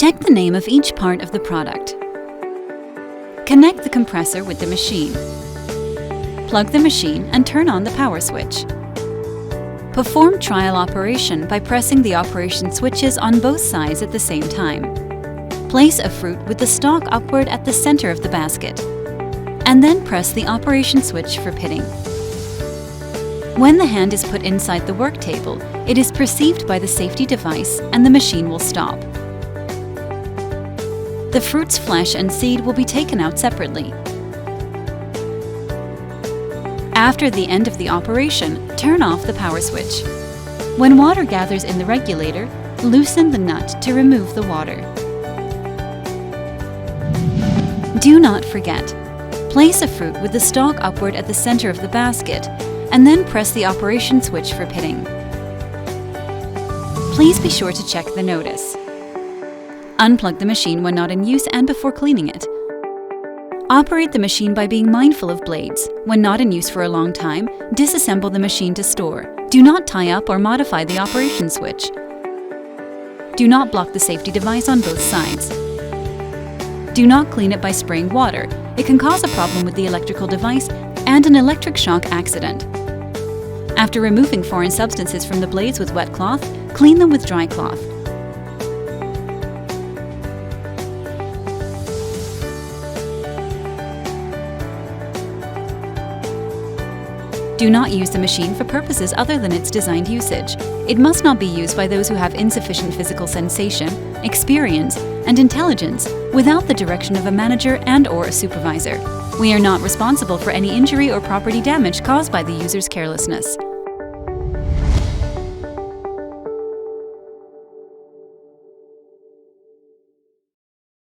Check the name of each part of the product. Connect the compressor with the machine. Plug the machine and turn on the power switch. Perform trial operation by pressing the operation switches on both sides at the same time. Place a fruit with the stalk upward at the center of the basket, and then press the operation switch for pitting. When the hand is put inside the work table, it is perceived by the safety device and the machine will stop. The fruit's flesh and seed will be taken out separately. After the end of the operation, turn off the power switch. When water gathers in the regulator, loosen the nut to remove the water. Do not forget, place a fruit with the stalk upward at the center of the basket and then press the operation switch for pitting. Please be sure to check the notice. Unplug the machine when not in use and before cleaning it. Operate the machine by being mindful of blades. When not in use for a long time, disassemble the machine to store. Do not tie up or modify the operation switch. Do not block the safety device on both sides. Do not clean it by spraying water. It can cause a problem with the electrical device and an electric shock accident. After removing foreign substances from the blades with wet cloth, clean them with dry cloth. Do not use the machine for purposes other than its designed usage. It must not be used by those who have insufficient physical sensation, experience, and intelligence without the direction of a manager and/or a supervisor. We are not responsible for any injury or property damage caused by the user's carelessness.